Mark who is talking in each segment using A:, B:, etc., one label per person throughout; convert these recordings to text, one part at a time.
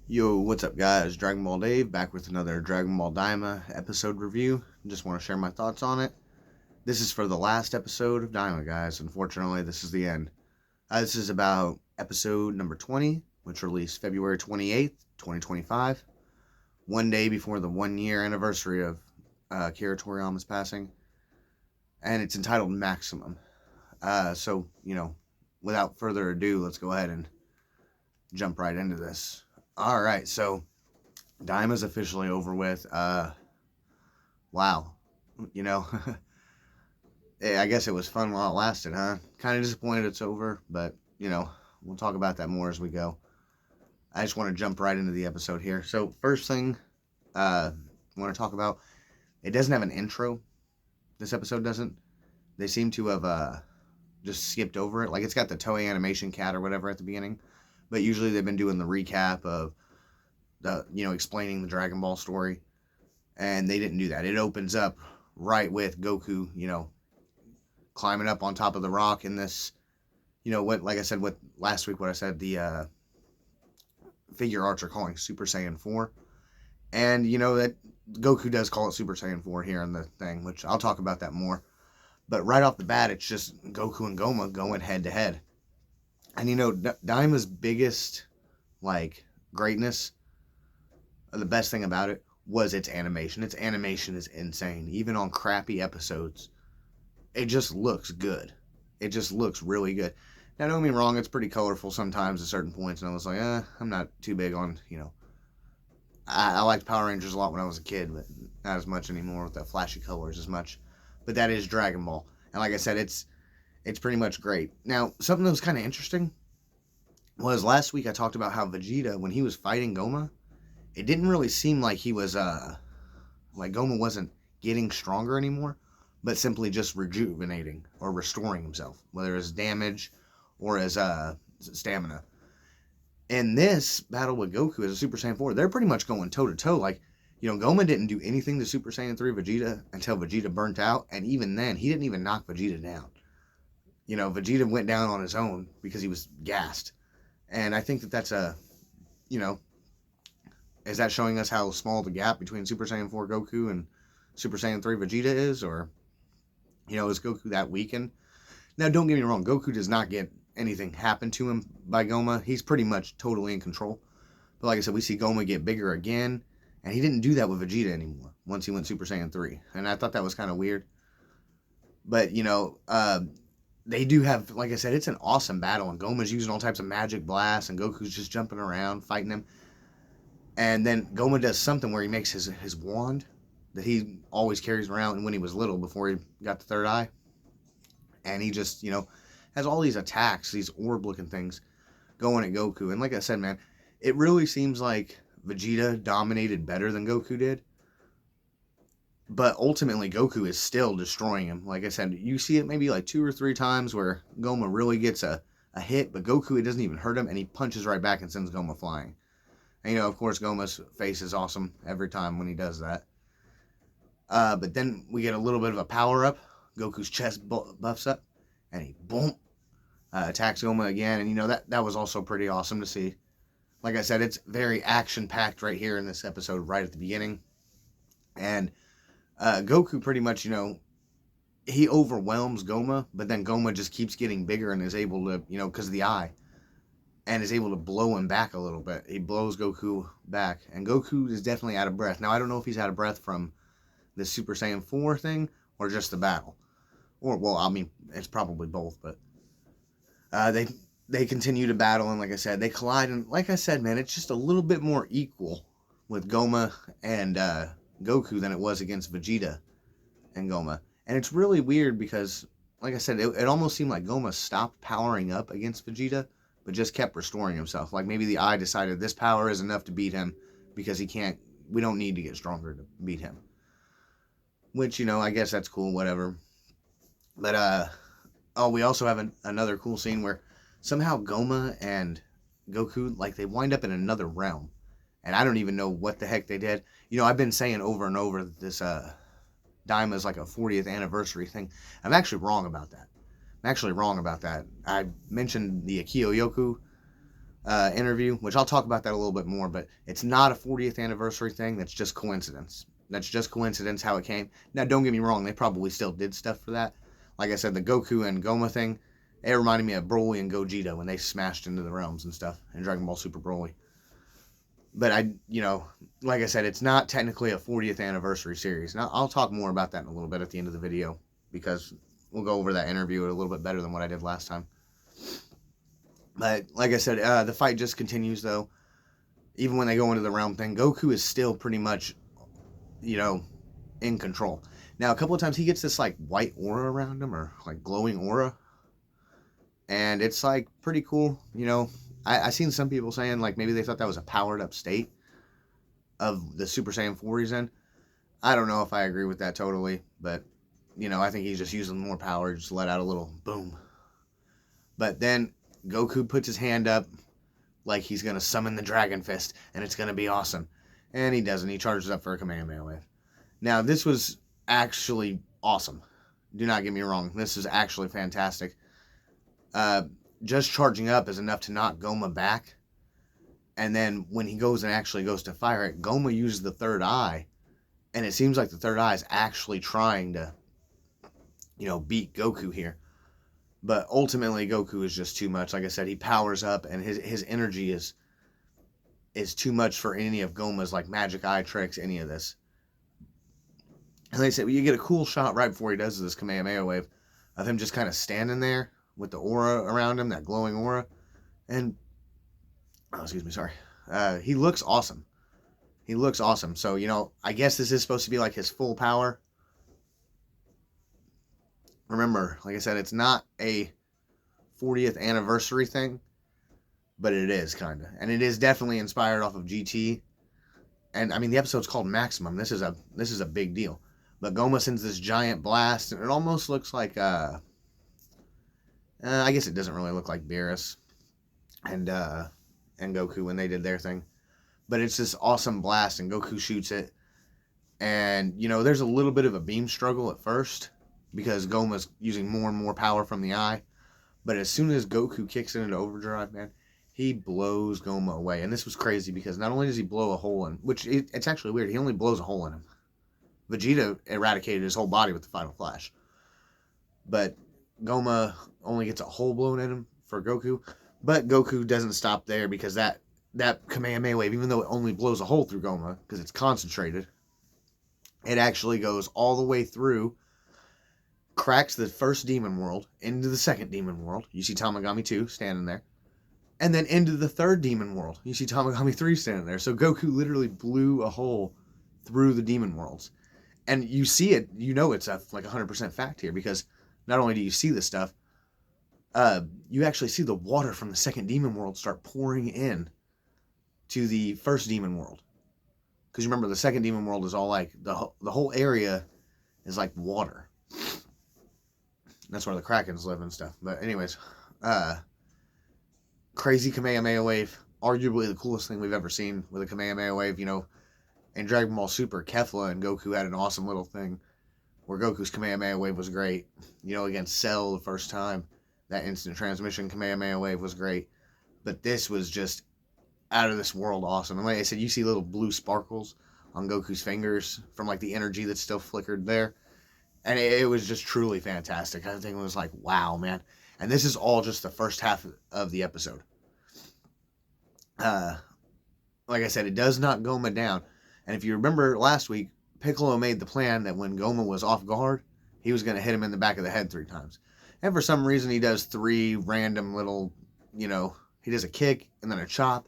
A: Yo, what's up, guys? Dragon Ball Dave back with another Dragon Ball Daima episode review. Just want to share my thoughts on it. This is for the last episode of Daima, guys. Unfortunately, this is the end. This is about episode number 20, which released February 28th, 2025, one day before the 1 year anniversary of Kira Toriyama's passing. And it's entitled Maximum. Without further ado, let's go ahead and jump right into this. All right, so Daima's officially over with. Wow. You know, I guess it was fun while it lasted, huh? Kind of disappointed it's over, but, we'll talk about that more as we go. I just want to jump right into the episode here. So, first thing I want to talk about, it doesn't have an intro. This episode doesn't. They seem to have just skipped over it. Like, it's got the Toei animation cat or whatever at the beginning, but usually they've been doing the recap of explaining the Dragon Ball story, and they didn't do that. It opens up right with Goku, climbing up on top of the rock in this, like I said, what last week, what I said, the figure arts are calling Super Saiyan 4, and that Goku does call it Super Saiyan 4 here in the thing, which I'll talk about that more. But right off the bat, it's just Goku and Goma going head to head. And Daima's biggest, greatness, the best thing about it was its animation. Its animation is insane. Even on crappy episodes, it just looks good. It just looks really good. Now, don't get me wrong, it's pretty colorful sometimes at certain points, and I was like, I'm not too big on, I liked Power Rangers a lot when I was a kid, but not as much anymore with the flashy colors as much. But that is Dragon Ball. And like I said, it's pretty much great. Now, something that was kind of interesting was last week I talked about how Vegeta, when he was fighting Goma, it didn't really seem like he was, like Goma wasn't getting stronger anymore, but simply just rejuvenating or restoring himself, whether it's damage or as stamina. In this battle with Goku as a Super Saiyan 4, they're pretty much going toe-to-toe. Like, Goma didn't do anything to Super Saiyan 3 Vegeta until Vegeta burnt out, and even then, he didn't even knock Vegeta down. Vegeta went down on his own because he was gassed. And I think that's is that showing us how small the gap between Super Saiyan 4 Goku and Super Saiyan 3 Vegeta is? Or, is Goku that weakened? Now, don't get me wrong, Goku does not get anything happen to him by Goma. He's pretty much totally in control. But like I said, we see Goma get bigger again, and he didn't do that with Vegeta anymore once he went Super Saiyan 3. And I thought that was kind of weird. But, they do have, like I said, it's an awesome battle, and Goma's using all types of magic blasts, and Goku's just jumping around, fighting him. And then Goma does something where he makes his wand that he always carries around when he was little before he got the third eye. And he just, has all these attacks, these orb-looking things going at Goku. And like I said, man, it really seems like Vegeta dominated better than Goku did. But ultimately, Goku is still destroying him. Like I said, you see it maybe like 2 or 3 times where Goma really gets a hit, but Goku, it doesn't even hurt him, and he punches right back and sends Goma flying. And, of course, Goma's face is awesome every time when he does that. But then we get a little bit of a power-up. Goku's chest buffs up, and he, boom, attacks Goma again. And, that was also pretty awesome to see. Like I said, it's very action-packed right here in this episode, right at the beginning. And Goku pretty much, he overwhelms Goma, but then Goma just keeps getting bigger and is able to, because of the eye, and is able to blow him back a little bit. He blows Goku back, and Goku is definitely out of breath. Now, I don't know if he's out of breath from the Super Saiyan 4 thing or just the battle. Or, well, I mean, it's probably both, but they continue to battle, and like I said, they collide, and like I said, man, it's just a little bit more equal with Goma and Goku than it was against Vegeta and Goma. And it's really weird because, like I said, it almost seemed like Goma stopped powering up against Vegeta, but just kept restoring himself. Like maybe the eye decided this power is enough to beat him because we don't need to get stronger to beat him. Which, I guess that's cool, whatever. But, we also have another cool scene where somehow Goma and Goku, like, they wind up in another realm. And I don't even know what the heck they did. I've been saying over and over that this Daima is like a 40th anniversary thing. I'm actually wrong about that. I mentioned the Akio Yoku interview, which I'll talk about that a little bit more, but it's not a 40th anniversary thing. That's just coincidence. That's just coincidence how it came. Now, don't get me wrong. They probably still did stuff for that. Like I said, the Goku and Goma thing, it reminded me of Broly and Gogeta when they smashed into the realms and stuff in Dragon Ball Super Broly. But like I said, it's not technically a 40th anniversary series. Now, I'll talk more about that in a little bit at the end of the video, because we'll go over that interview a little bit better than what I did last time. But like I said, the fight just continues, though. Even when they go into the realm thing, Goku is still pretty much, in control. Now, a couple of times he gets this, like, white aura around him, or, like, glowing aura. And it's, like, pretty cool, I seen some people saying, like, maybe they thought that was a powered-up state of the Super Saiyan 4 he's in. I don't know if I agree with that totally, but, I think he's just using more power, just let out a little boom. But then Goku puts his hand up like he's going to summon the Dragon Fist, and it's going to be awesome. And he doesn't. He charges up for a Kamehameha Wave. Now, this was actually awesome. Do not get me wrong. This is actually fantastic. Just charging up is enough to knock Goma back. And then when he goes and actually goes to fire it, Goma uses the third eye. And it seems like the third eye is actually trying to, beat Goku here. But ultimately, Goku is just too much. Like I said, he powers up, and his energy is too much for any of Goma's, like, magic eye tricks, any of this. And they said, well, you get a cool shot right before he does this Kamehameha Wave of him just kind of standing there with the aura around him, that glowing aura. And, he looks awesome. He looks awesome. So, I guess this is supposed to be like his full power. Remember, like I said, it's not a 40th anniversary thing, but it is kind of. And it is definitely inspired off of GT. And, I mean, the episode's called Maximum. This is a big deal. But Goma sends this giant blast, and it almost looks like, I guess it doesn't really look like Beerus and Goku when they did their thing. But it's this awesome blast, and Goku shoots it. And, there's a little bit of a beam struggle at first, because Goma's using more and more power from the eye. But as soon as Goku kicks it into overdrive, man, he blows Goma away. And this was crazy, because not only does he blow a hole in, which it's actually weird, he only blows a hole in him. Vegeta eradicated his whole body with the Final Flash. But Goma only gets a hole blown in him for Goku. But Goku doesn't stop there, because that Kamehameha Wave, even though it only blows a hole through Goma, because it's concentrated, it actually goes all the way through, cracks the first demon world, into the second demon world. You see Tamagami 2 standing there. And then into the third demon world. You see Tamagami 3 standing there. So Goku literally blew a hole through the demon worlds. And you see it, it's like 100% fact here, because not only do you see this stuff, you actually see the water from the second demon world start pouring in to the first demon world. Because remember, the second demon world is all like, the whole area is like water. That's where the Krakens live and stuff. But anyways, crazy Kamehameha Wave. Arguably the coolest thing we've ever seen with a Kamehameha Wave. In Dragon Ball Super, Kefla and Goku had an awesome little thing where Goku's Kamehameha Wave was great. Against Cell the first time, that instant transmission Kamehameha Wave was great. But this was just out of this world awesome. And like I said, you see little blue sparkles on Goku's fingers from like the energy that's still flickered there. And it was just truly fantastic. I think it was like, wow, man. And this is all just the first half of the episode. Like I said, it does knock Goma down. And if you remember last week, Piccolo made the plan that when Goma was off guard, he was going to hit him in the back of the head 3 times. And for some reason, he does 3 random little, he does a kick and then a chop.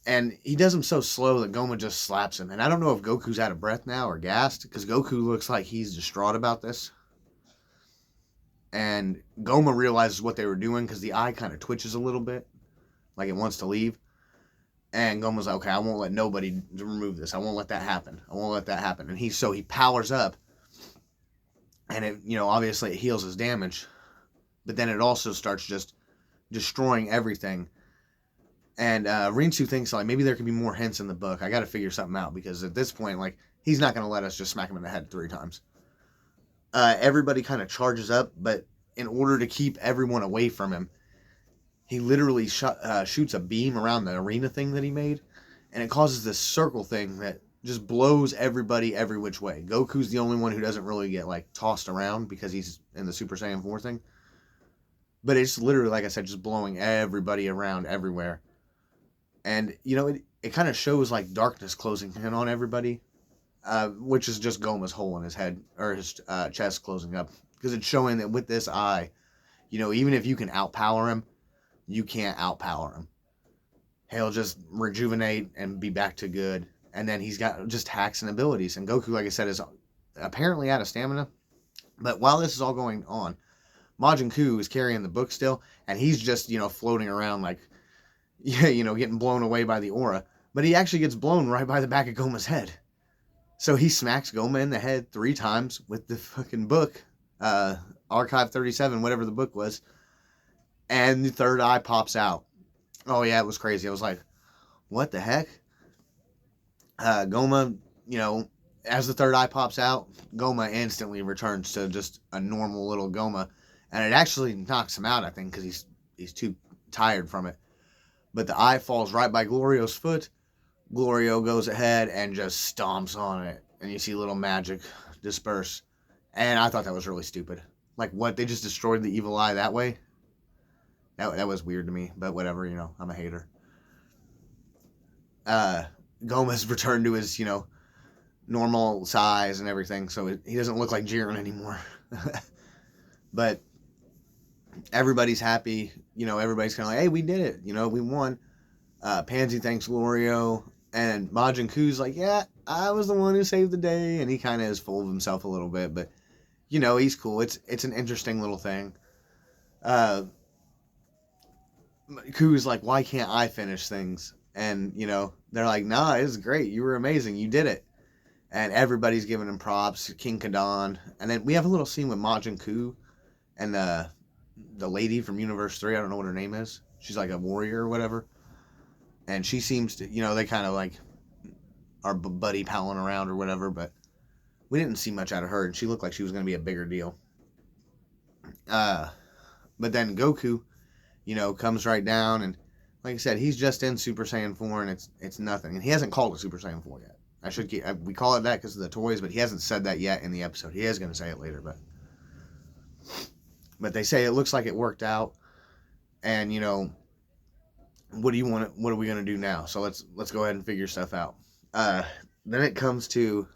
A: And he does them so slow that Goma just slaps him. And I don't know if Goku's out of breath now or gassed, because Goku looks like he's distraught about this. And Goma realizes what they were doing, because the eye kind of twitches a little bit, like it wants to leave. And Goma's like, okay, I won't let nobody remove this. I won't let that happen. I won't let that happen. And he powers up. And it, obviously it heals his damage. But then it also starts just destroying everything. And Rinsu thinks, like, maybe there could be more hints in the book. I got to figure something out, because at this point, like, he's not going to let us just smack him in the head 3 times. Everybody kind of charges up, but in order to keep everyone away from him, he literally shoots a beam around the arena thing that he made, and it causes this circle thing that just blows everybody every which way. Goku's the only one who doesn't really get like tossed around because he's in the Super Saiyan 4 thing. But it's literally, like I said, just blowing everybody around everywhere. And, it kind of shows like darkness closing in on everybody, which is just Goma's hole in his head, or his chest closing up. Because it's showing that with this eye, even if you can outpower him, you can't outpower him. He'll just rejuvenate and be back to good. And then he's got just hacks and abilities. And Goku, like I said, is apparently out of stamina. But while this is all going on, Majin Ku is carrying the book still, and he's just, floating around like, getting blown away by the aura. But he actually gets blown right by the back of Goma's head. So he smacks Goma in the head 3 times with the fucking book, Archive 37, whatever the book was. And the third eye pops out. Oh, yeah, it was crazy. I was like, what the heck? Goma, as the third eye pops out, Goma instantly returns to just a normal little Goma. And it actually knocks him out, I think, because he's too tired from it. But the eye falls right by Glorio's foot. Glorio goes ahead and just stomps on it. And you see little magic disperse. And I thought that was really stupid. Like, what? They just destroyed the evil eye that way? That was weird to me. But whatever, I'm a hater. Goma's returned to his, normal size and everything. So he doesn't look like Jiren anymore. But everybody's happy. Everybody's kind of like, hey, we did it. We won. Pansy thanks Glorio. And Majin Ku's like, yeah, I was the one who saved the day. And he kind of is full of himself a little bit. But, he's cool. It's an interesting little thing. Ku's like, why can't I finish things? And, they're like, nah, it's great. You were amazing. You did it. And everybody's giving him props. King Kadon. And then we have a little scene with Majin Ku and the lady from Universe 3. I don't know what her name is. She's like a warrior or whatever. And she seems to, they kind of like are buddy palling around or whatever. But we didn't see much out of her. And she looked like she was going to be a bigger deal. But then Goku, comes right down. And like I said, he's just in Super Saiyan 4 and it's nothing. And he hasn't called it Super Saiyan 4 yet. We call it that because of the toys, but he hasn't said that yet in the episode. He is going to say it later, but they say it looks like it worked out. And, what do you want? What are we going to do now? So let's go ahead and figure stuff out. Then it comes to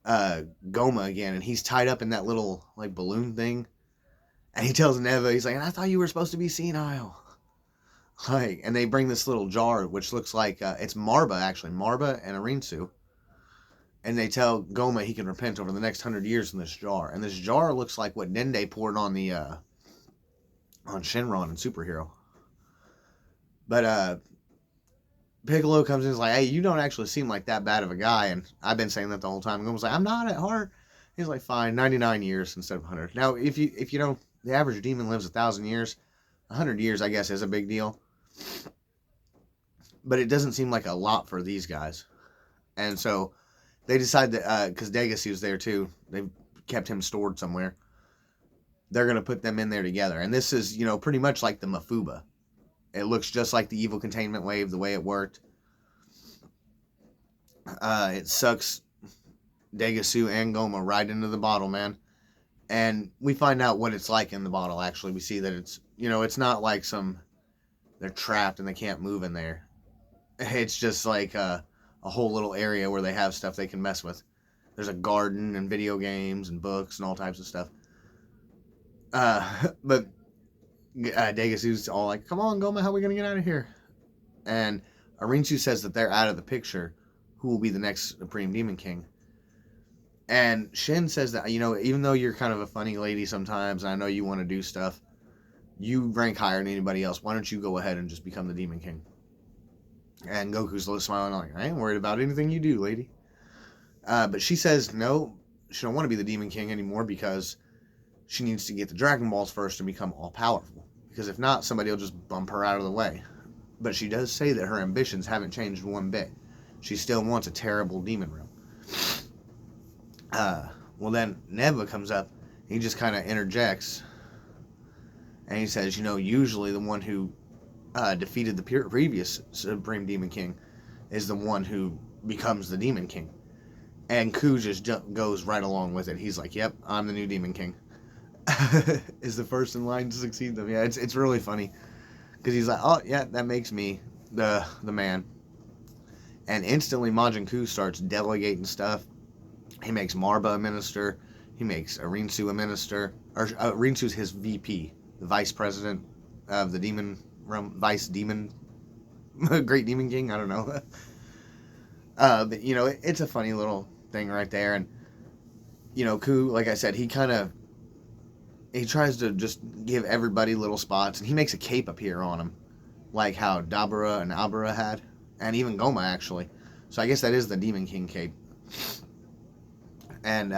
A: Goma again, and he's tied up in that little like balloon thing. And he tells Neva, he's like, I thought you were supposed to be senile. Like, and they bring this little jar, which looks like it's Marba, actually. Marba and Arinsu. And they tell Goma he can repent over the next 100 years in this jar. And this jar looks like what Dende poured on the on Shenron and Superhero. But Piccolo comes in and is like, hey, you don't actually seem like that bad of a guy. And I've been saying that the whole time. And Goma's like, I'm not at heart. He's like, fine, 99 years instead of 100. Now, if you don't, the average demon lives 1,000 years. 100 years, I guess, is a big deal. But it doesn't seem like a lot for these guys. And so they decide that, because Degasi was there too, they kept him stored somewhere. They're going to put them in there together. And this is, pretty much like the Mafuba. It looks just like the evil containment wave, the way it worked. It sucks Degasu and Goma right into the bottle, man. And we find out what it's like in the bottle, actually. We see that it's, it's not like they're trapped and they can't move in there. It's just like a whole little area where they have stuff they can mess with. There's a garden and video games and books and all types of stuff. But Degasu's all like, come on, Goma, how are we going to get out of here? And Arinsu says that they're out of the picture. Who will be the next Supreme Demon King? And Shin says that, even though you're kind of a funny lady sometimes, and I know you want to do stuff, you rank higher than anybody else. Why don't you go ahead and just become the Demon King? And Goku's smiling like, I ain't worried about anything you do, lady. But she says no, she don't want to be the Demon King anymore because she needs to get the Dragon Balls first and become all-powerful. Because if not, somebody will just bump her out of the way. But she does say that her ambitions haven't changed one bit. She still wants a terrible demon realm. Well then, Neva comes up. He just kind of interjects. And he says, usually the one who defeated the previous Supreme Demon King is the one who becomes the Demon King. And Ku just goes right along with it. He's like, yep, I'm the new Demon King. Is the first in line to succeed them. Yeah, it's really funny. Because he's like, oh, yeah, that makes me the man. And instantly Majin Ku starts delegating stuff. He makes Marba a minister. He makes Arinsu a minister. Or Arinsu's his VP, the vice president of the demon realm, vice demon, great demon king. I don't know. But it's a funny little thing right there. And Ku, like I said, he tries to just give everybody little spots, and he makes a cape appear on him, like how Dabura and Abura had, and even Goma actually. So I guess that is the Demon King cape. And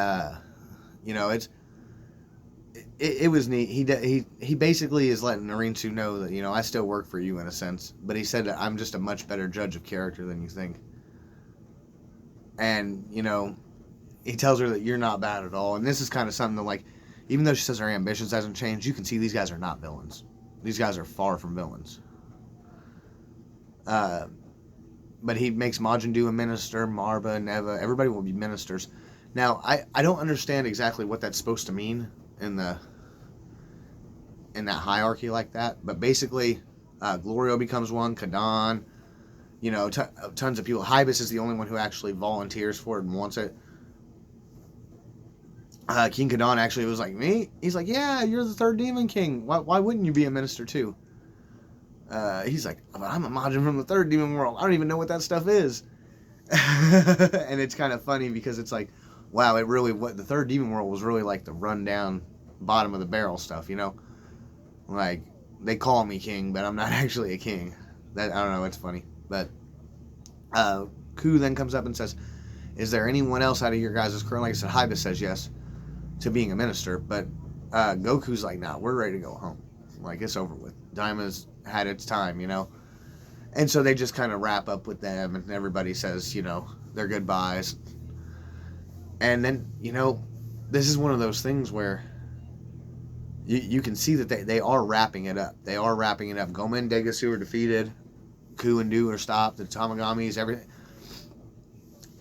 A: it was neat. He basically is letting Arinsu know that I still work for you in a sense, but he said that I'm just a much better judge of character than you think. And he tells her that you're not bad at all. And this is kind of something that, like, even though she says her ambitions hasn't changed, you can see these guys are not villains. These guys are far from villains. But he makes Majin Do a minister, Marba, Neva, everybody will be ministers. Now, I don't understand exactly what that's supposed to mean in that hierarchy like that, but basically, Glorio becomes one, Kadan, tons of people. Hybis is the only one who actually volunteers for it and wants it. King Kadan actually was like, me? He's like, yeah, you're the third Demon King. Why wouldn't you be a minister too? He's like, but I'm a Majin from the third demon world. I don't even know what that stuff is. And it's kind of funny because it's like, wow, what the third demon world was really like the rundown bottom of the barrel stuff, like they call me king, but I'm not actually a king. That, I don't know, it's funny. But Ku then comes up and says, is there anyone else out of your guys' crew? Like I said, Hybis says yes to being a minister, but Goku's like, nah, we're ready to go home. Like, it's over with. Daima's had its time, And so they just kind of wrap up with them, and everybody says, their goodbyes. And then, this is one of those things where you can see that they are wrapping it up. They are wrapping it up. Goma and Degasu are defeated. Ku and Du are stopped. The Tamagamis,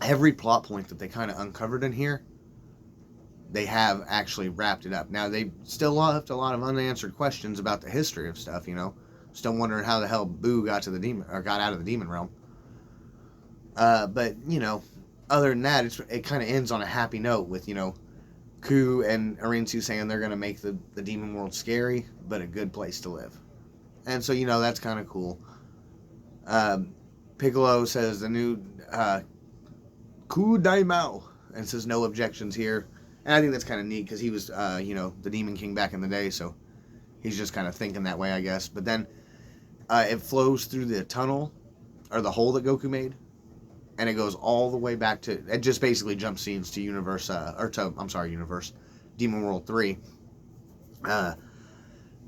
A: every plot point that they kind of uncovered in here, they have actually wrapped it up. Now, they still left a lot of unanswered questions about the history of stuff, Still wondering how the hell Boo got out of the demon realm. But, other than that, it kind of ends on a happy note with, Ku and Arinsu saying they're going to make the demon world scary, but a good place to live. And so, that's kind of cool. Piccolo says the new Ku Daimao, and says no objections here. And I think that's kind of neat because he was, the Demon King back in the day, so he's just kind of thinking that way, I guess. But then it flows through the tunnel, or the hole that Goku made, and it goes all the way back to, it just basically jumps scenes to Demon World 3.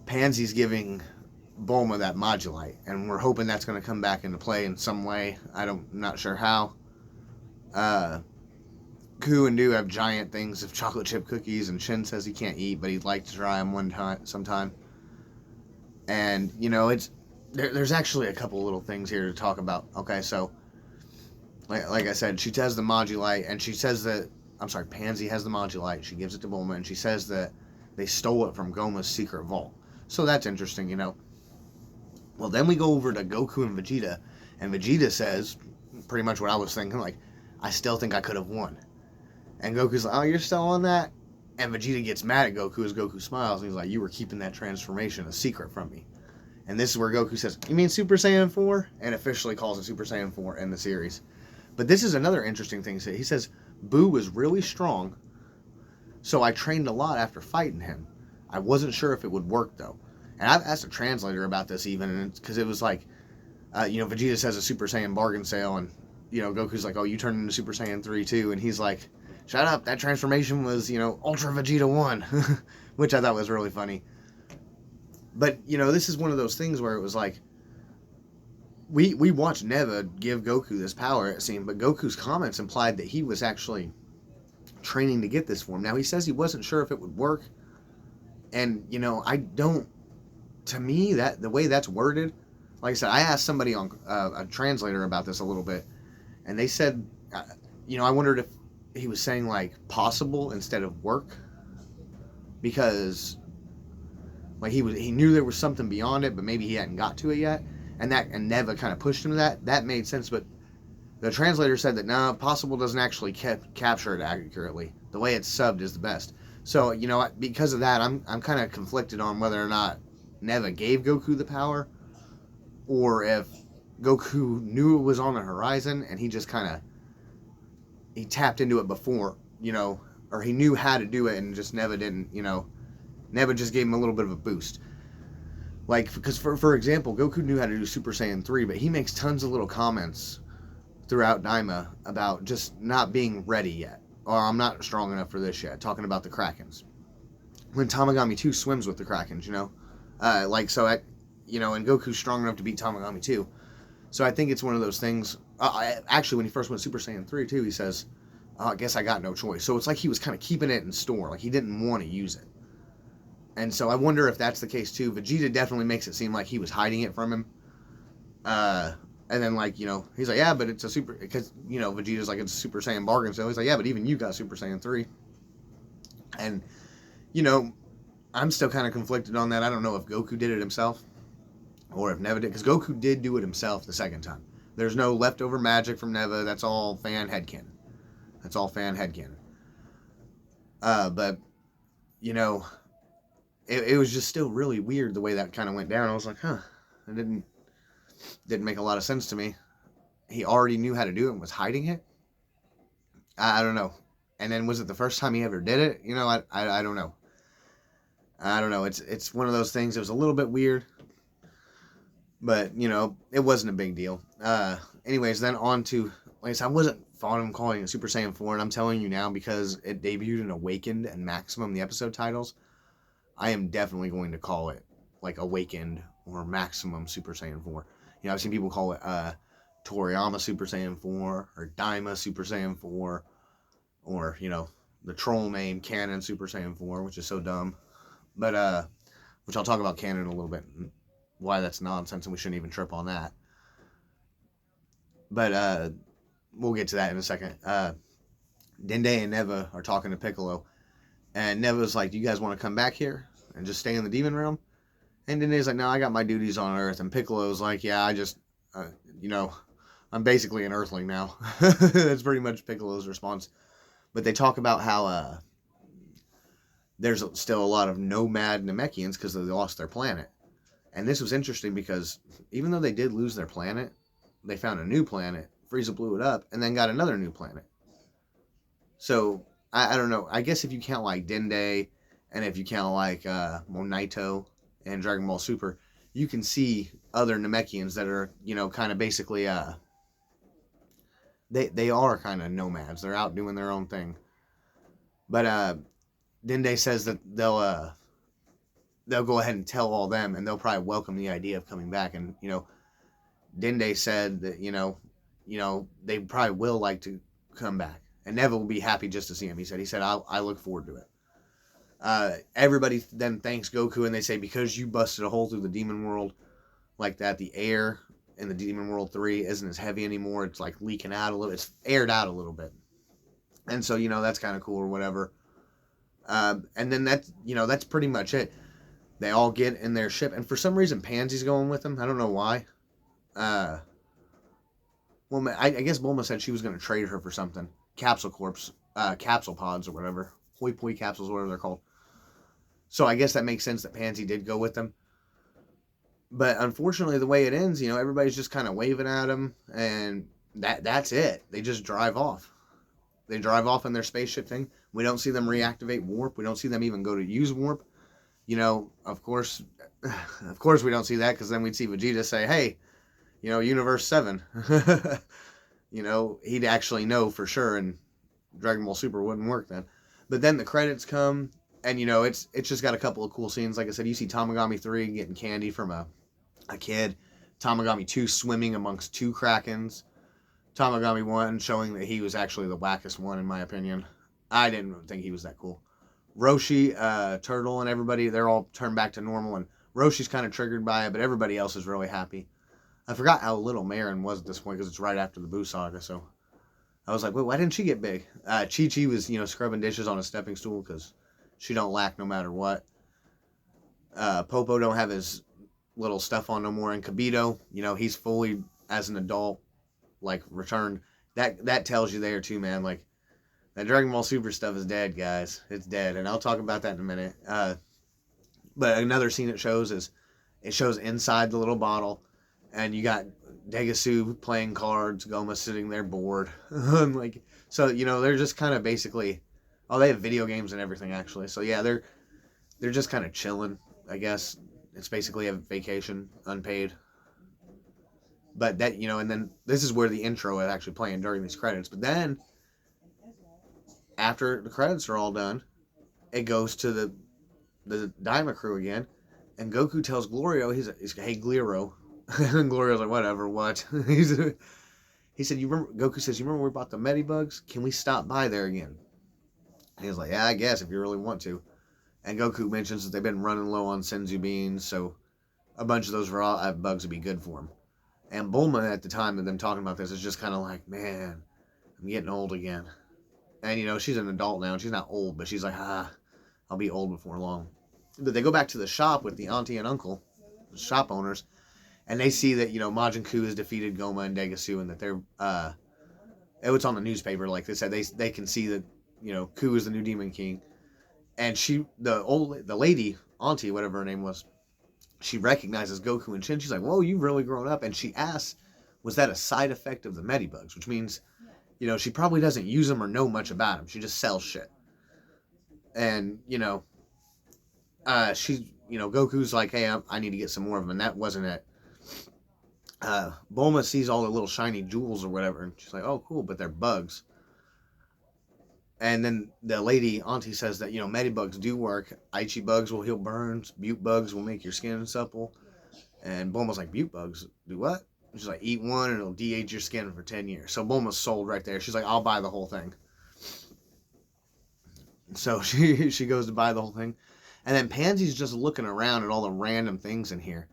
A: Pansy's giving Bulma that Modulite, and we're hoping that's going to come back into play in some way. I'm not sure how. Ku and Du have giant things of chocolate chip cookies, and Shin says he can't eat, but he'd like to try them sometime. And, there's actually a couple little things here to talk about. Okay, so, like I said, she has the Modulite, and she says that, Pansy has the Modulite, she gives it to Bulma, and she says that they stole it from Goma's secret vault. So that's interesting, Well, then we go over to Goku and Vegeta says, pretty much what I was thinking, like, I still think I could have won. And Goku's like, oh, you're still on that? And Vegeta gets mad at Goku as Goku smiles, and he's like, you were keeping that transformation a secret from me. And this is where Goku says, you mean Super Saiyan 4? And officially calls it Super Saiyan 4 in the series. But this is another interesting thing. He says, Boo was really strong, so I trained a lot after fighting him. I wasn't sure if it would work, though. And I've asked a translator about this even, because it was like, Vegeta says a Super Saiyan bargain sale, and, Goku's like, oh, you turned into Super Saiyan 3 too, and he's like, shut up, that transformation was, Ultra Vegeta 1, which I thought was really funny. But, this is one of those things where it was like, we watched Neva give Goku this power, it seemed, but Goku's comments implied that he was actually training to get this form. Now, he says he wasn't sure if it would work, and, I don't to me, that the way that's worded, like I said, I asked somebody on a translator about this a little bit, and they said, I wondered if he was saying like possible instead of work, because like he knew there was something beyond it, but maybe he hadn't got to it yet, and Neva kind of pushed him to that. That made sense, but the translator said that no, possible doesn't actually capture it accurately. The way it's subbed is the best. So because of that, I'm kind of conflicted on whether or not Neva gave Goku the power, or if Goku knew it was on the horizon and he just he tapped into it before, or he knew how to do it and just Neva didn't, Neva just gave him a little bit of a boost. Like, because for example, Goku knew how to do Super Saiyan 3, but he makes tons of little comments throughout Daima about just not being ready yet, or I'm not strong enough for this yet, talking about the Krakens. When Tamagami 2 swims with the Krakens, and Goku's strong enough to beat Tamagami 2. So I think it's one of those things. Actually, when he first went Super Saiyan 3 too, he says, I guess I got no choice. So it's like he was kind of keeping it in store, like he didn't want to use it. And so I wonder if that's the case too. Vegeta definitely makes it seem like he was hiding it from him. And then he's like, yeah, but it's a super, because, Vegeta's like, it's a Super Saiyan bargain. So he's like, yeah, but even you got Super Saiyan 3. And, I'm still kind of conflicted on that. I don't know if Goku did it himself or if Neva did, because Goku did do it himself the second time. There's no leftover magic from Neva. That's all fan headcanon. But, it was just still really weird the way that kind of went down. I was like, it didn't make a lot of sense to me. He already knew how to do it and was hiding it. I don't know. And then was it the first time he ever did it? I don't know. I don't know. It's one of those things. It was a little bit weird, but it wasn't a big deal. Anyways, then on to, like I said, I wasn't fond of calling it Super Saiyan 4, and I'm telling you now because it debuted in Awakened and Maximum, the episode titles. I am definitely going to call it like Awakened or Maximum Super Saiyan 4. I've seen people call it Toriyama Super Saiyan 4 or Daima Super Saiyan 4, or the troll name Canon Super Saiyan 4, which is so dumb. But which I'll talk about Canon in a little bit, and why that's nonsense and we shouldn't even trip on that. But we'll get to that in a second. Dende and Neva are talking to Piccolo, and Neva's like, do you guys want to come back here and just stay in the demon realm? And Dende's like, no, I got my duties on Earth. And Piccolo's like, yeah, I just, I'm basically an Earthling now. That's pretty much Piccolo's response. But they talk about how there's still a lot of nomad Namekians because they lost their planet. And this was interesting because even though they did lose their planet, they found a new planet. Frieza blew it up and then got another new planet. So, I don't know. I guess if you count like Dende and if you count like Monaito and Dragon Ball Super, you can see other Namekians that are, kind of basically, they are kind of nomads. They're out doing their own thing. But Dende says that they'll go ahead and tell all them, and they'll probably welcome the idea of coming back. And Dende said that they probably will like to come back, and Neva will be happy just to see him. He said I look forward to it. Everybody then thanks Goku, and they say because you busted a hole through the demon world like that, the air in the Demon World 3 isn't as heavy anymore. It's like leaking out a little. It's aired out a little bit, and so that's kind of cool or whatever. And then that's pretty much it. They all get in their ship, and for some reason Pansy's going with them. I don't know why. Well, I guess Bulma said she was going to trade her for something. Capsule Corps, capsule pods or whatever. Hoi Poi capsules, whatever they're called. So I guess that makes sense that Pansy did go with them. But unfortunately, the way it ends, everybody's just kind of waving at them, and that's it. They just drive off. They drive off in their spaceship thing. We don't see them reactivate warp. We don't see them even go to use warp. Of course we don't see that, because then we'd see Vegeta say, hey, Universe 7. He'd actually know for sure, and Dragon Ball Super wouldn't work then. But then the credits come, and it's just got a couple of cool scenes. Like I said, you see Tamagami 3 getting candy from a kid. Tamagami 2 swimming amongst two Krakens. Tamagami 1 showing that he was actually the wackest one, in my opinion. I didn't think he was that cool. Roshi, Turtle, and everybody, they're all turned back to normal, and Roshi's kind of triggered by it, but everybody else is really happy. I forgot how little Marin was at this point because it's right after the Boo saga, so I was like, wait, why didn't she get big? Chi-Chi was, scrubbing dishes on a stepping stool because she don't lack no matter what. Popo don't have his little stuff on no more, and Kibito, he's fully, as an adult, like, returned. That tells you there, too, man, like, that Dragon Ball Super stuff is dead, guys. It's dead, and I'll talk about that in a minute. But another scene it shows inside the little bottle, and you got Degasu playing cards, Goma sitting there bored. Like, so, they're just kind of basically, they have video games and everything, actually. So, yeah, they're just kind of chilling, I guess. It's basically a vacation, unpaid. But that, and then this is where the intro is actually playing during these credits. But then, after the credits are all done, it goes to the Daima crew again, and Goku tells Glorio, he's hey, Gliro. And Glorio's like, whatever, what? He said, Goku says, you remember we bought the Medibugs? Can we stop by there again? And he's like, yeah, I guess, if you really want to. And Goku mentions that they've been running low on Senzu beans, so a bunch of those raw bugs would be good for him. And Bulma, at the time of them talking about this, is just kind of like, man, I'm getting old again. And, she's an adult now, and she's not old, but she's like, I'll be old before long. But they go back to the shop with the auntie and uncle, the shop owners, and they see that, Majin Ku has defeated Goma and Degasu, and that they're, it's on the newspaper, like they said, they can see that, Ku is the new Demon King. And the lady, auntie, whatever her name was, she recognizes Goku and Shin. She's like, whoa, you've really grown up. And she asks, was that a side effect of the Medibugs? Which means, she probably doesn't use them or know much about them. She just sells shit. And, Goku's like, hey, I need to get some more of them. And that wasn't it. Bulma sees all the little shiny jewels or whatever. And she's like, oh, cool, but they're bugs. And then the lady, auntie, says that, Medibugs do work. Aichi bugs will heal burns. Butte bugs will make your skin supple. And Bulma's like, Butte bugs do what? And she's like, eat one and it'll de-age your skin for 10 years. So Bulma's sold right there. She's like, I'll buy the whole thing. So she goes to buy the whole thing. And then Pansy's just looking around at all the random things in here.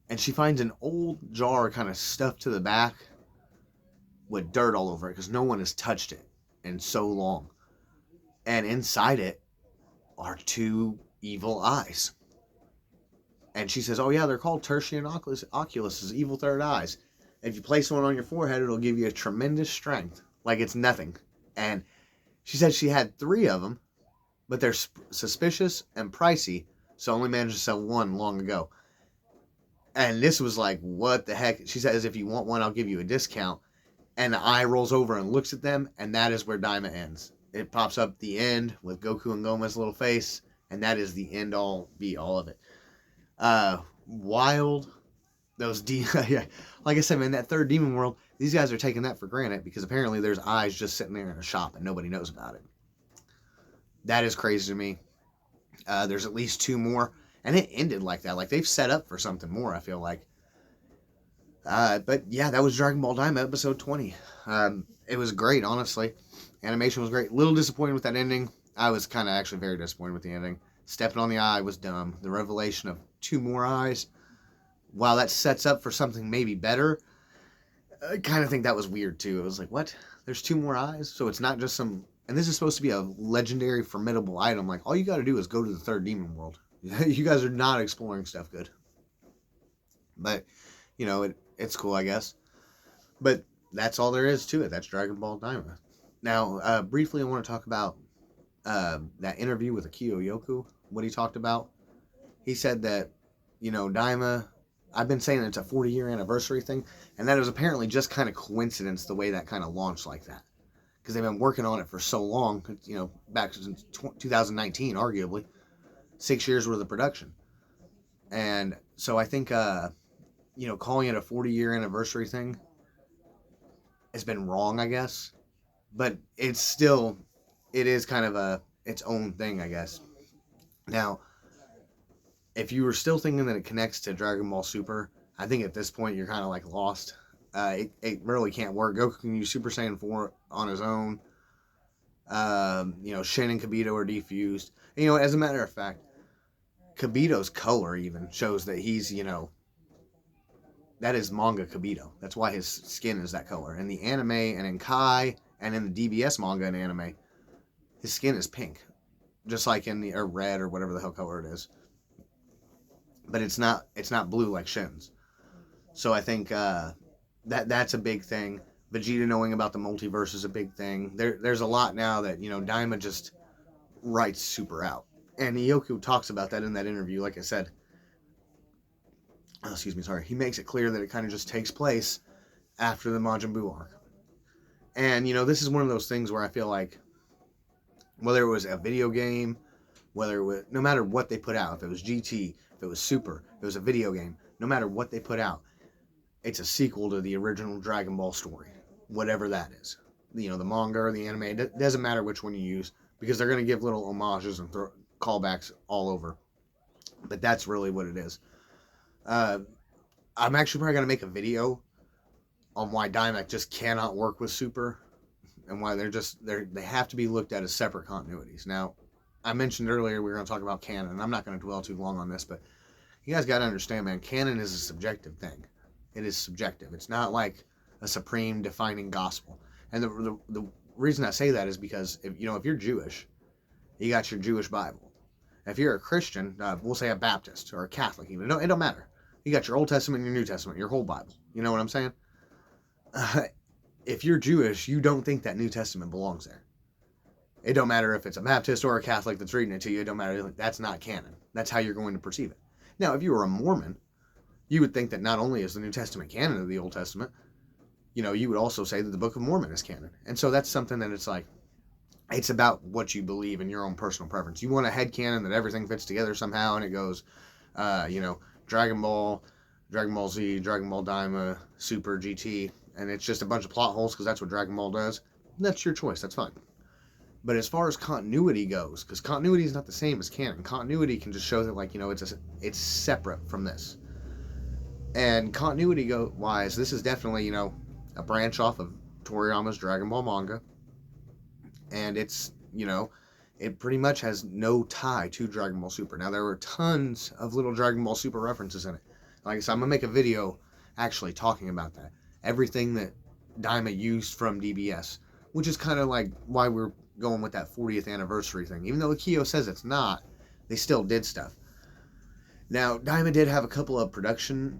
A: And she finds an old jar kind of stuffed to the back with dirt all over it because no one has touched it in so long. And inside it are two evil eyes. And she says, oh yeah, they're called Tertian Oculus's evil third eyes. If you place one on your forehead, it'll give you a tremendous strength. Like it's nothing. And she said she had 3 of them, but they're suspicious and pricey, so only managed to sell one long ago. And this was like, what the heck? She says, if you want one, I'll give you a discount. And the eye rolls over and looks at them, and that is where Daima ends. It pops up the end with Goku and Goma's little face, and that is the end all be all of it. Wild. Those yeah, like I said, man, that third demon world, these guys are taking that for granted because apparently there's eyes just sitting there in a shop and nobody knows about it. That is crazy to me. There's at least 2 more, and it ended like that. Like they've set up for something more, I feel like. But yeah, that was Dragon Ball Daima episode 20. It was great, honestly. Animation was great. A little disappointed with that ending. I was kind of actually very disappointed with the ending. Stepping on the eye was dumb. The revelation of 2 more eyes, while that sets up for something maybe better, I kind of think that was weird too. It was like, what? There's 2 more eyes? So it's not just some... And this is supposed to be a legendary, formidable item. Like, all you got to do is go to the third demon world. You guys are not exploring stuff good. But, it's cool, I guess. But that's all there is to it. That's Dragon Ball Daima. Now, briefly, I want to talk about that interview with Akio Yoku. What he talked about. He said that, Daima, I've been saying it's a 40-year anniversary thing, and that it was apparently just kind of coincidence the way that kind of launched like that. Because they've been working on it for so long, back since 2019, arguably. 6 years worth of production. And so I think, calling it a 40-year anniversary thing has been wrong, I guess. But it is kind of its own thing, I guess. Now, if you were still thinking that it connects to Dragon Ball Super, I think at this point you're kind of like lost. It really can't work. Goku can use Super Saiyan 4 on his own. Shin and Kibito are defused. And, as a matter of fact, Kibito's color even shows that he's, that is manga Kibito. That's why his skin is that color. In the anime and in Kai and in the DBS manga and anime, his skin is pink. Just like in the, or red or whatever the hell color it is. But it's not blue like Shin's. So I think that's a big thing. Vegeta knowing about the multiverse is a big thing. There's a lot now that, Daima just writes super out. And Ioku talks about that in that interview, like I said. Oh, excuse me, sorry. He makes it clear that it kind of just takes place after the Majin Buu arc. And, this is one of those things where I feel like, whether it was a video game, whether it was, no matter what they put out, if it was GT, if it was Super, if it was a video game, no matter what they put out, it's a sequel to the original Dragon Ball story, whatever that is. The manga or the anime, it doesn't matter which one you use, because they're going to give little homages and callbacks all over. But that's really what it is. I'm actually probably going to make a video on why Daima just cannot work with Super, and why they have to be looked at as separate continuities. Now, I mentioned earlier we were going to talk about canon, and I'm not going to dwell too long on this, but you guys got to understand, man, canon is a subjective thing. It is subjective. It's not like a supreme defining gospel. And the reason I say that is because if you're Jewish, you got your Jewish Bible. If you're a Christian, we'll say a Baptist or a Catholic, even it don't matter. You got your Old Testament and your New Testament, your whole Bible. You know what I'm saying? If you're Jewish, you don't think that New Testament belongs there. It don't matter if it's a Baptist or a Catholic that's reading it to you. It don't matter. That's not canon. That's how you're going to perceive it. Now, if you were a Mormon, you would think that not only is the New Testament canon of the Old Testament, you would also say that the Book of Mormon is canon. And so that's something that it's about what you believe and your own personal preference. You want a headcanon that everything fits together somehow and it goes, Dragon Ball Z, Dragon Ball Daima, Super, GT, and it's just a bunch of plot holes because that's what Dragon Ball does. That's your choice. That's fine. But as far as continuity goes, because continuity is not the same as canon. Continuity can just show that, it's separate from this. And continuity wise, this is definitely, a branch off of Toriyama's Dragon Ball manga. And it's, it pretty much has no tie to Dragon Ball Super. Now, there were tons of little Dragon Ball Super references in it. Like I said, I'm going to make a video actually talking about that. Everything that Daima used from DBS, which is kind of like why we're going with that 40th anniversary thing. Even though Akio says it's not, they still did stuff. Now, Daima did have a couple of production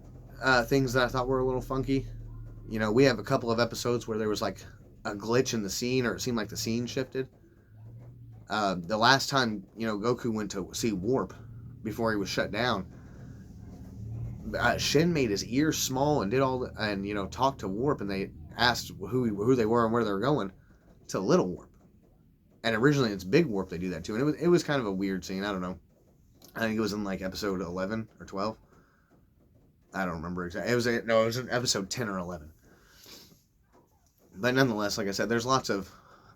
A: things that I thought were a little funky. We have a couple of episodes where there was like a glitch in the scene, or it seemed like the scene shifted. The last time, Goku went to see Warp before he was shut down, Shin made his ears small and did talked to Warp, and they asked who they were and where they were going to Little Warp. And originally it's Big Warp they do that too, and it was kind of a weird scene. I don't know. I think it was in like episode 11 or 12. I don't remember exactly. It was in episode 10 or 11. But nonetheless, like I said, there's lots of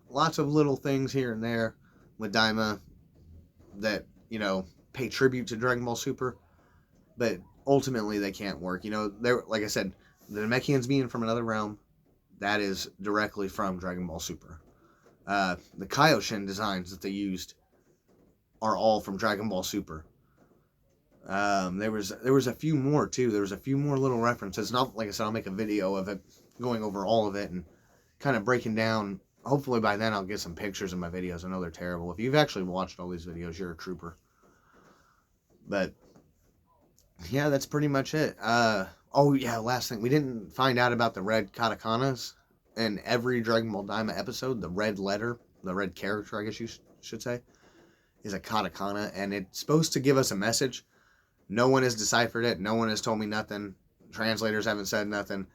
A: little things here and there with Daima that, pay tribute to Dragon Ball Super, but ultimately they can't work. They're, like I said, the Namekians being from another realm, that is directly from Dragon Ball Super. The Kaioshin designs that they used are all from Dragon Ball Super. There was a few more too. There was a few more little references. Not, like I said, I'll make a video of it, going over all of it and kind of breaking down. Hopefully by then I'll get some pictures in my videos. I know they're terrible. If you've actually watched all these videos, you're a trooper. But yeah, that's pretty much it. Oh yeah, last thing. We didn't find out about the red katakanas in every Dragon Ball Daima episode. The red letter, the red character, I guess you should say, is a katakana, and it's supposed to give us a message. No one has deciphered it. No one has told me nothing. Translators haven't said nothing.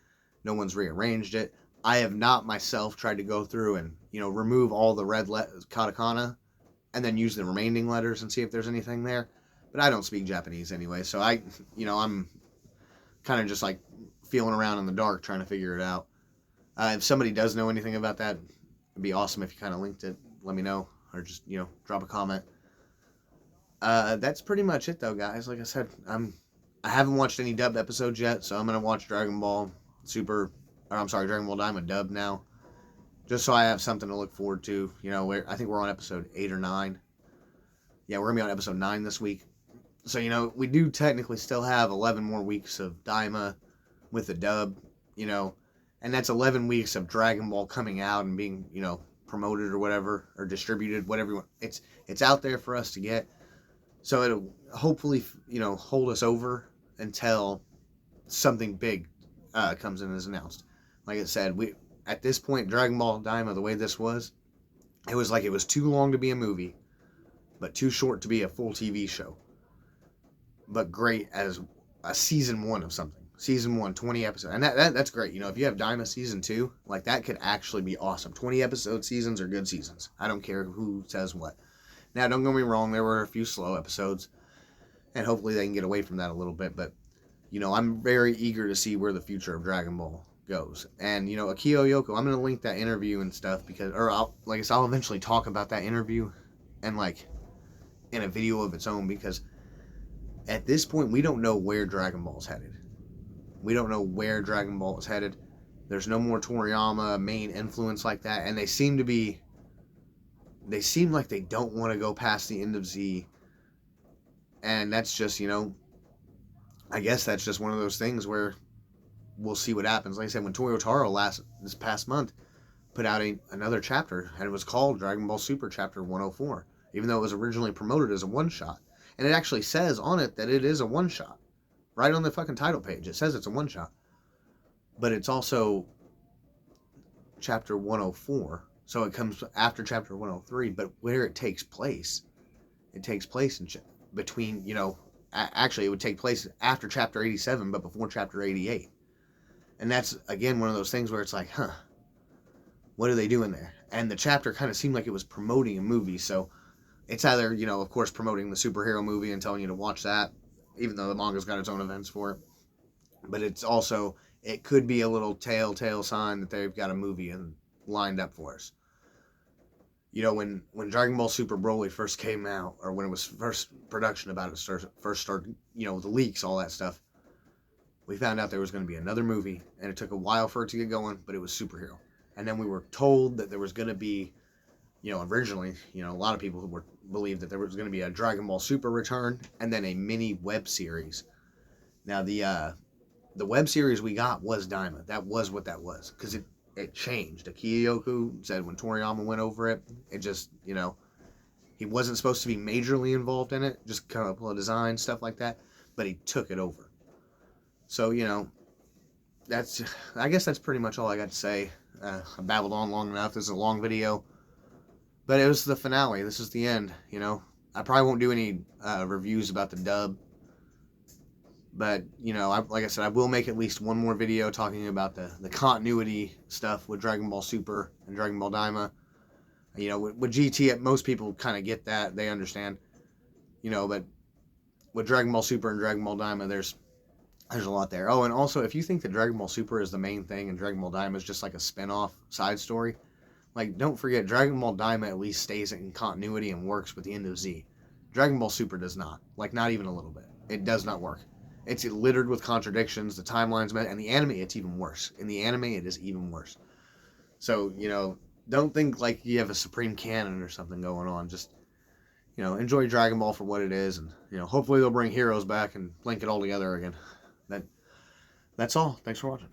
A: No one's rearranged it. I have not myself tried to go through and, remove all the red katakana and then use the remaining letters and see if there's anything there. But I don't speak Japanese anyway, so I'm kind of just like feeling around in the dark trying to figure it out. If somebody does know anything about that, it'd be awesome if you kind of linked it. Let me know, or just, drop a comment. That's pretty much it though, guys. Like I said, I haven't watched any dubbed episodes yet, so I'm gonna watch Dragon Ball Daima dubbed now, just so I have something to look forward to. I think we're on episode 8 or 9. Yeah, we're gonna be on episode 9 this week, So, we do technically still have 11 more weeks of Daima with the dub, and that's 11 weeks of Dragon Ball coming out and being, promoted or whatever, or distributed, whatever you want. It's out there for us to get. So it'll hopefully, hold us over until something big comes in and is announced. Like I said, at this point, Dragon Ball Daima, the way this was, it was like it was too long to be a movie, but too short to be a full TV show. But great as a season 1 of something. Season 1, 20 episodes. And that's great. If you have Daima season 2, like that could actually be awesome. 20 episode seasons are good seasons. I don't care who says what. Now, don't get me wrong, there were a few slow episodes, and hopefully they can get away from that a little bit, but, I'm very eager to see where the future of Dragon Ball goes. And, Akio Yoko, I'm going to link that interview and stuff, because, or I'll eventually talk about that interview, and, in a video of its own, because at this point, we don't know where Dragon Ball is headed. We don't know where Dragon Ball is headed. There's no more Toriyama main influence like that, and they seem like they don't want to go past the end of Z. And that's just, I guess that's just one of those things where we'll see what happens. Like I said, when Toyotaro this past month put out another chapter, and it was called Dragon Ball Super Chapter 104, even though it was originally promoted as a one-shot. And it actually says on it that it is a one-shot. Right on the fucking title page, it says it's a one-shot. But it's also Chapter 104. So it comes after Chapter 103. But where it takes place in between, actually it would take place after Chapter 87, but before Chapter 88. And that's, again, one of those things where it's like, what are they doing there? And the chapter kind of seemed like it was promoting a movie. So it's either, of course, promoting the superhero movie and telling you to watch that, even though the manga's got its own events for it. But it's also, it could be a little telltale sign that they've got a movie lined up for us. When Dragon Ball Super Broly first came out, or when it was first production about it first started, the leaks, all that stuff, we found out there was going to be another movie, and it took a while for it to get going, but it was superhero. And then we were told that there was going to be, originally, a lot of people believed that there was going to be a Dragon Ball Super return, and then a mini web series. Now, the web series we got was Daima. That was what that was, because it changed. Akio Yoko said when Toriyama went over it, it just, he wasn't supposed to be majorly involved in it, just kind of design, stuff like that, but he took it over. So, I guess that's pretty much all I got to say. I babbled on long enough. This is a long video. But it was the finale. This is the end, I probably won't do any reviews about the dub. But, like I said, I will make at least one more video talking about the continuity stuff with Dragon Ball Super and Dragon Ball Daima. With GT, most people kind of get that. They understand. But with Dragon Ball Super and Dragon Ball Daima, there's a lot there. Oh, and also, if you think that Dragon Ball Super is the main thing and Dragon Ball Daima is just like a spin-off side story, don't forget, Dragon Ball Daima at least stays in continuity and works with the end of Z. Dragon Ball Super does not. Not even a little bit. It does not work. It's littered with contradictions, the timeline's met, and the anime, it's even worse. In the anime, it is even worse. So, don't think like you have a supreme canon or something going on. Just, enjoy Dragon Ball for what it is, and, hopefully they'll bring Heroes back and link it all together again. That's all. Thanks for watching.